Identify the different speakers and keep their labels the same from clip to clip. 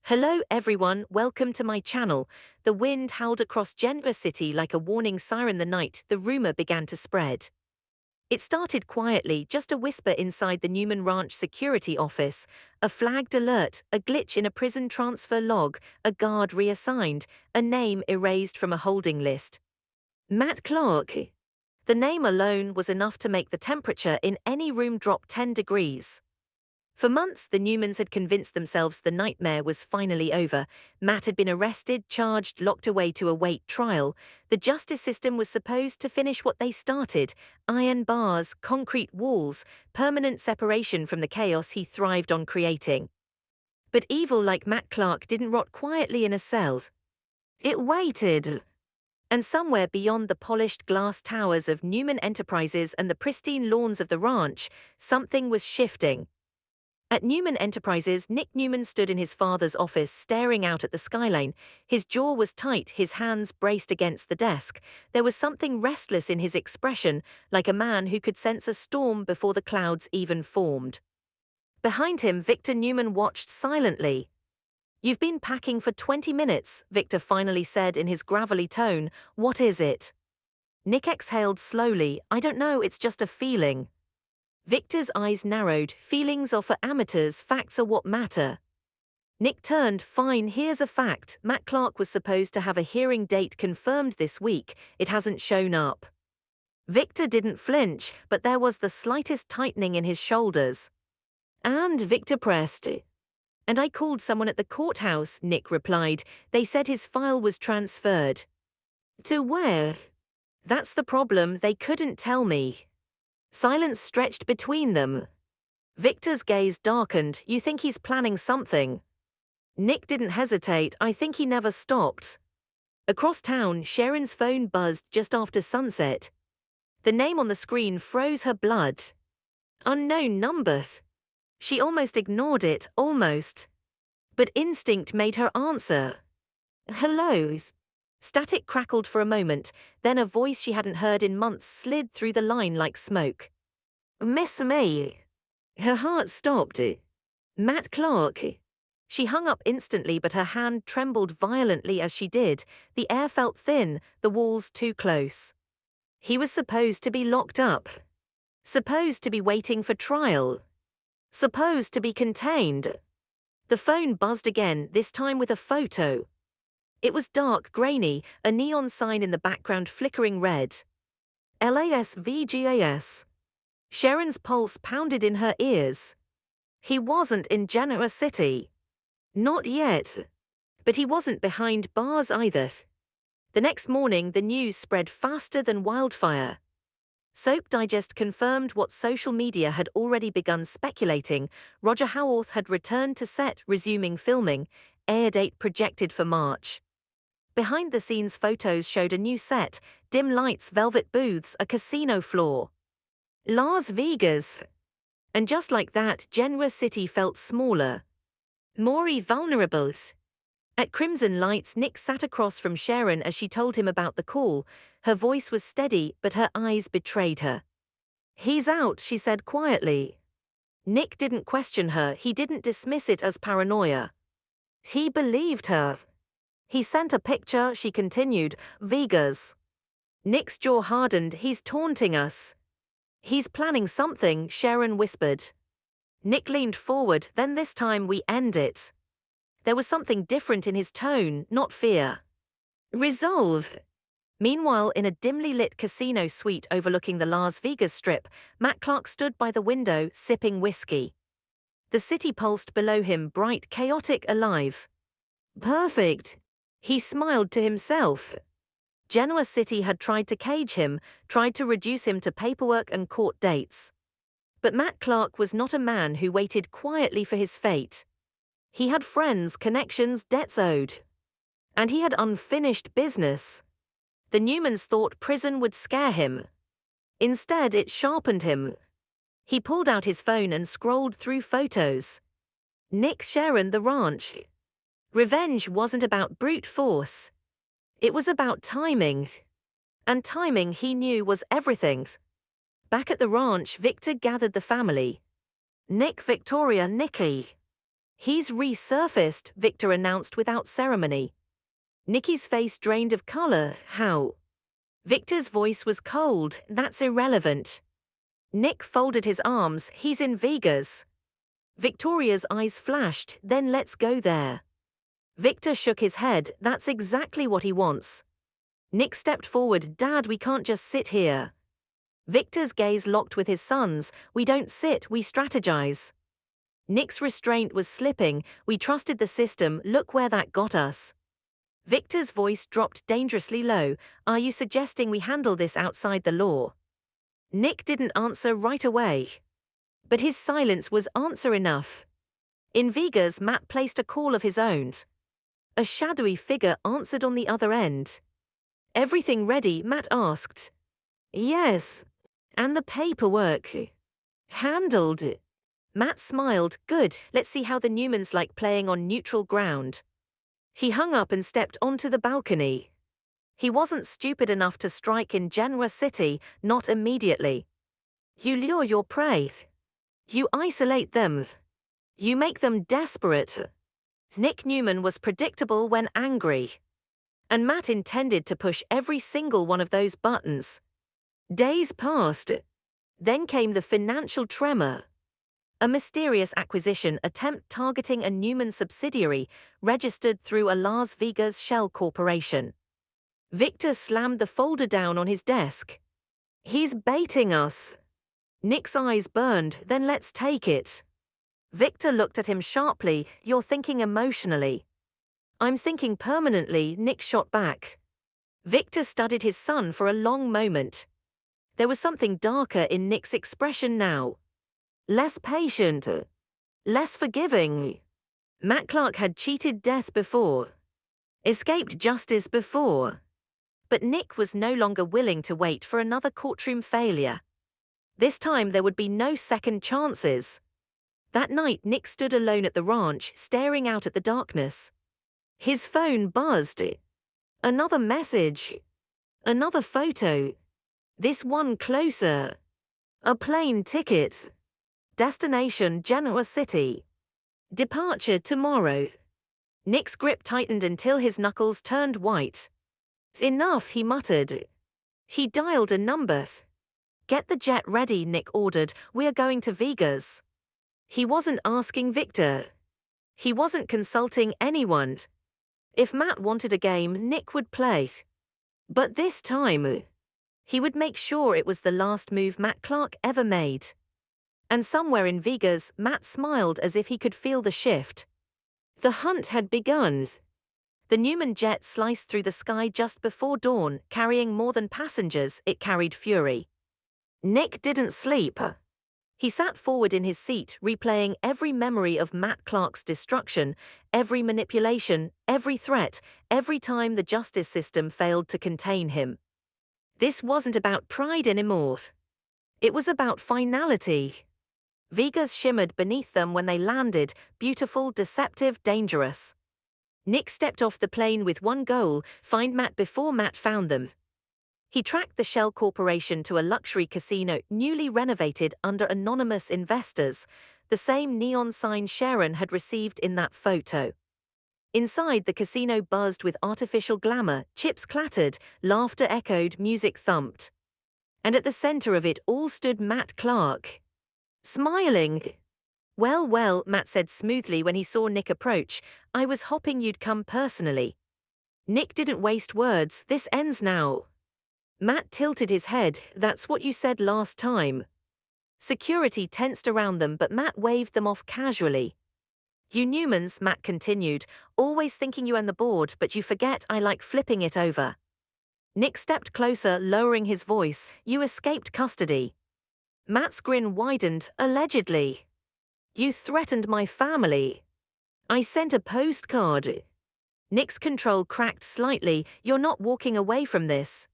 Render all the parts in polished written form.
Speaker 1: Hello everyone, welcome to my channel. The wind howled across Genoa City like a warning siren the night the rumor began to spread. It started quietly, just a whisper inside the Newman Ranch security office, a flagged alert, a glitch in a prison transfer log, a guard reassigned, a name erased from a holding list. Matt Clark. The name alone was enough to make the temperature in any room drop 10 degrees. For months, the Newmans had convinced themselves the nightmare was finally over. Matt had been arrested, charged, locked away to await trial. The justice system was supposed to finish what they started: iron bars, concrete walls, permanent separation from the chaos he thrived on creating. But evil like Matt Clark didn't rot quietly in a cell. It waited. And somewhere beyond the polished glass towers of Newman Enterprises and the pristine lawns of the ranch, something was shifting. At Newman Enterprises, Nick Newman stood in his father's office staring out at the skyline. His jaw was tight, his hands braced against the desk. There was something restless in his expression, like a man who could sense a storm before the clouds even formed. Behind him, Victor Newman watched silently. "You've been packing for 20 minutes, Victor finally said in his gravelly tone. "What is it?" Nick exhaled slowly. "I don't know, it's just a feeling." Victor's eyes narrowed. "Feelings are for amateurs, facts are what matter." Nick turned. "Fine, here's a fact. Matt Clark was supposed to have a hearing date confirmed this week. It hasn't shown up." Victor didn't flinch, but there was the slightest tightening in his shoulders. And Victor pressed. "And I called someone at the courthouse," Nick replied. "They said his file was transferred." "To where?" "That's the problem, they couldn't tell me." Silence stretched between them. Victor's gaze darkened. "You think he's planning something?" Nick didn't hesitate. "I think he never stopped." Across town, Sharon's phone buzzed just after sunset. The name on the screen froze her blood. Unknown numbers. She almost ignored it, almost. But instinct made her answer. "Hellos." Static crackled for a moment, then a voice she hadn't heard in months slid through the line like smoke. "Miss me." Her heart stopped. "Matt Clark." She hung up instantly, but her hand trembled violently as she did. The air felt thin, the walls too close. He was supposed to be locked up. Supposed to be waiting for trial. Supposed to be contained. The phone buzzed again, this time with a photo. It was dark, grainy, a neon sign in the background flickering red. LASVGAS. Sharon's pulse pounded in her ears. He wasn't in Genoa City. Not yet. But he wasn't behind bars either. The next morning, the news spread faster than wildfire. Soap Digest confirmed what social media had already begun speculating. Roger Howarth had returned to set, resuming filming, air date projected for March. Behind-the-scenes photos showed a new set, dim lights, velvet booths, a casino floor. Las Vegas. And just like that, Genoa City felt smaller. More vulnerable. At Crimson Lights, Nick sat across from Sharon as she told him about the call. Her voice was steady, but her eyes betrayed her. "He's out," she said quietly. Nick didn't question her, he didn't dismiss it as paranoia. He believed her. "He sent a picture," she continued. "Vegas." Nick's jaw hardened. "He's taunting us." "He's planning something," Sharon whispered. Nick leaned forward. "Then this time we end it." There was something different in his tone, not fear. Resolve. Meanwhile, in a dimly lit casino suite overlooking the Las Vegas Strip, Matt Clark stood by the window, sipping whiskey. The city pulsed below him, bright, chaotic, alive. Perfect. He smiled to himself. Genoa City had tried to cage him, tried to reduce him to paperwork and court dates. But Matt Clark was not a man who waited quietly for his fate. He had friends, connections, debts owed. And he had unfinished business. The Newmans thought prison would scare him. Instead, it sharpened him. He pulled out his phone and scrolled through photos. Nick, Sharon, the ranch. Revenge wasn't about brute force. It was about timing. And timing, he knew, was everything. Back at the ranch, Victor gathered the family. Nick, Victoria, Nikki. He's resurfaced, Victor announced without ceremony. Nikki's face drained of color. How? Victor's voice was cold. That's irrelevant. Nick folded his arms. He's in Vegas. Victoria's eyes flashed. Then let's go there. Victor shook his head. That's exactly what he wants. Nick stepped forward. Dad, we can't just sit here. Victor's gaze locked with his son's. We don't sit, we strategize. Nick's restraint was slipping. We trusted the system. Look where that got us. Victor's voice dropped dangerously low. Are you suggesting we handle this outside the law? Nick didn't answer right away. But his silence was answer enough. In Vegas, Matt placed a call of his own. A shadowy figure answered on the other end. Everything ready? Matt asked. Yes. And the paperwork? Handled. Matt smiled. Good, let's see how the Newmans like playing on neutral ground. He hung up and stepped onto the balcony. He wasn't stupid enough to strike in Genoa City, not immediately. You lure your prey. You isolate them. You make them desperate. Nick Newman was predictable when angry. And Matt intended to push every single one of those buttons. Days passed. Then came the financial tremor. A mysterious acquisition attempt targeting a Newman subsidiary registered through a Las Vegas shell corporation. Victor slammed the folder down on his desk. He's baiting us. Nick's eyes burned. Then let's take it. Victor looked at him sharply. You're thinking emotionally. I'm thinking permanently, Nick shot back. Victor studied his son for a long moment. There was something darker in Nick's expression now. Less patient. Less forgiving. Matt Clark had cheated death before. Escaped justice before. But Nick was no longer willing to wait for another courtroom failure. This time there would be no second chances. That night Nick stood alone at the ranch, staring out at the darkness. His phone buzzed. Another message. Another photo. This one closer. A plane ticket. Destination Genoa City. Departure tomorrow. Nick's grip tightened until his knuckles turned white. Enough, he muttered. He dialed a number. Get the jet ready, Nick ordered. We are going to Vegas. He wasn't asking Victor. He wasn't consulting anyone. If Matt wanted a game, Nick would play. But this time, he would make sure it was the last move Matt Clark ever made. And somewhere in Vegas, Matt smiled as if he could feel the shift. The hunt had begun. The Newman jet sliced through the sky just before dawn, carrying more than passengers, it carried fury. Nick didn't sleep. He sat forward in his seat, replaying every memory of Matt Clark's destruction, every manipulation, every threat, every time the justice system failed to contain him. This wasn't about pride anymore. It was about finality. Vegas shimmered beneath them when they landed, beautiful, deceptive, dangerous. Nick stepped off the plane with one goal: find Matt before Matt found them. He tracked the shell corporation to a luxury casino newly renovated under anonymous investors, the same neon sign Sharon had received in that photo. Inside, the casino buzzed with artificial glamour, chips clattered, laughter echoed, music thumped. And at the center of it all stood Matt Clark. Smiling. Well, Matt said smoothly when he saw Nick approach. I was hoping you'd come personally. Nick didn't waste words. This ends now. Matt tilted his head. That's what you said last time. Security tensed around them, but Matt waved them off casually. You Newmans, Matt continued, always thinking you and the board, but you forget I like flipping it over. Nick stepped closer, lowering his voice. You escaped custody. Matt's grin widened. Allegedly. You threatened my family. I sent a postcard. Nick's control cracked slightly. You're not walking away from this.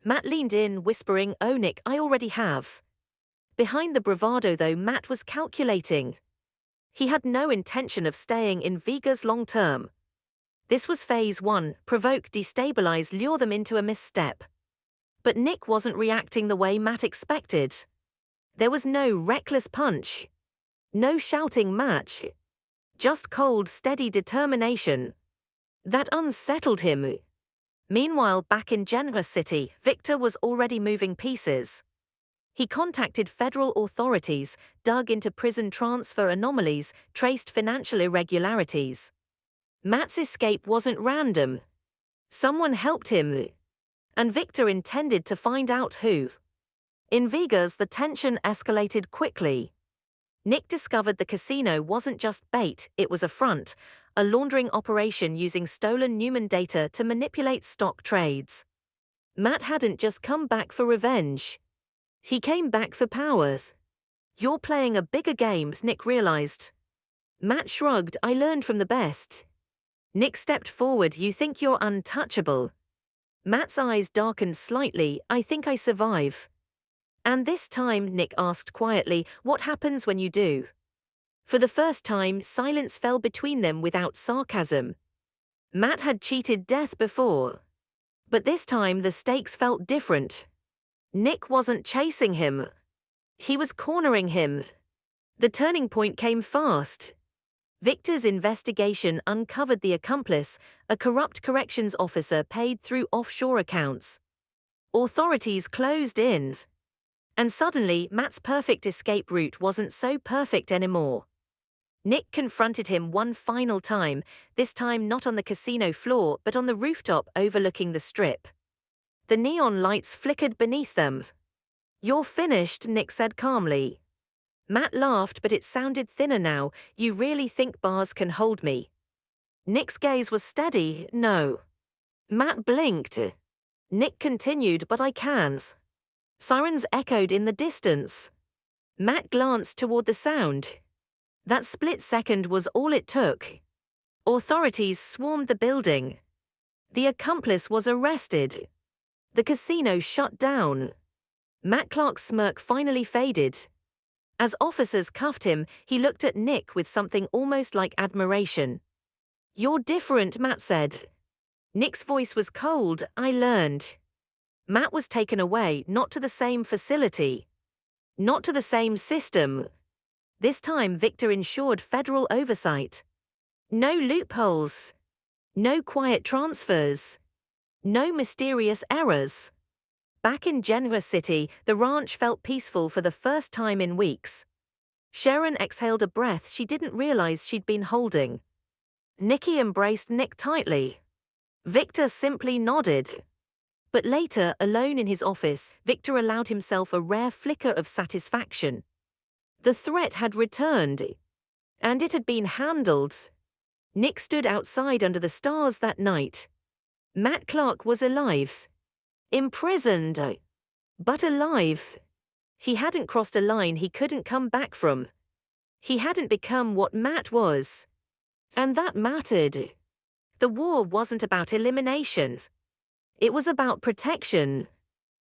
Speaker 1: Matt leaned in, whispering, Oh Nick, I already have. Behind the bravado though, Matt was calculating. He had no intention of staying in Vegas long term. This was phase 1, provoke, destabilize, lure them into a misstep. But Nick wasn't reacting the way Matt expected. There was no reckless punch. No shouting match. Just cold, steady determination. That unsettled him. Meanwhile, back in Genoa City, Victor was already moving pieces. He contacted federal authorities, dug into prison transfer anomalies, traced financial irregularities. Matt's escape wasn't random. Someone helped him. And Victor intended to find out who. In Vegas, the tension escalated quickly. Nick discovered the casino wasn't just bait, it was a front, a laundering operation using stolen Newman data to manipulate stock trades. Matt hadn't just come back for revenge. He came back for powers. You're playing a bigger game, Nick realized. Matt shrugged, I learned from the best. Nick stepped forward, you think you're untouchable. Matt's eyes darkened slightly, I think I survive. And this time, Nick asked quietly, what happens when you do? For the first time, silence fell between them without sarcasm. Matt had cheated death before. But this time the stakes felt different. Nick wasn't chasing him. He was cornering him. The turning point came fast. Victor's investigation uncovered the accomplice, a corrupt corrections officer paid through offshore accounts. Authorities closed in. And suddenly, Matt's perfect escape route wasn't so perfect anymore. Nick confronted him one final time, this time not on the casino floor but on the rooftop overlooking the strip. The neon lights flickered beneath them. You're finished, Nick said calmly. Matt laughed, but it sounded thinner now. You really think bars can hold me? Nick's gaze was steady. No. Matt blinked. Nick continued, but I can. Sirens echoed in the distance. Matt glanced toward the sound. That split second was all it took. Authorities swarmed the building. The accomplice was arrested. The casino shut down. Matt Clark's smirk finally faded. As officers cuffed him, he looked at Nick with something almost like admiration. You're different, Matt said. Nick's voice was cold, I learned. Matt was taken away, not to the same facility. Not to the same system. This time Victor ensured federal oversight. No loopholes. No quiet transfers. No mysterious errors. Back in Genoa City, the ranch felt peaceful for the first time in weeks. Sharon exhaled a breath she didn't realize she'd been holding. Nikki embraced Nick tightly. Victor simply nodded. But later, alone in his office, Victor allowed himself a rare flicker of satisfaction. The threat had returned. And it had been handled. Nick stood outside under the stars that night. Matt Clark was alive. Imprisoned. But alive. He hadn't crossed a line he couldn't come back from. He hadn't become what Matt was. And that mattered. The war wasn't about eliminations. It was about protection.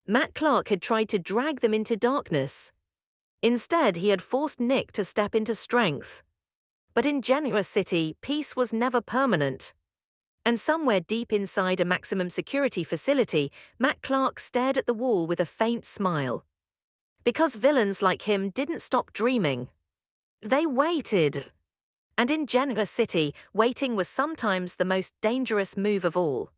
Speaker 1: Matt Clark had tried to drag them into darkness. Instead, he had forced Nick to step into strength. But in Genoa City, peace was never permanent. And somewhere deep inside a maximum security facility, Matt Clark stared at the wall with a faint smile. Because villains like him didn't stop dreaming. They waited. And in Genoa City, waiting was sometimes the most dangerous move of all.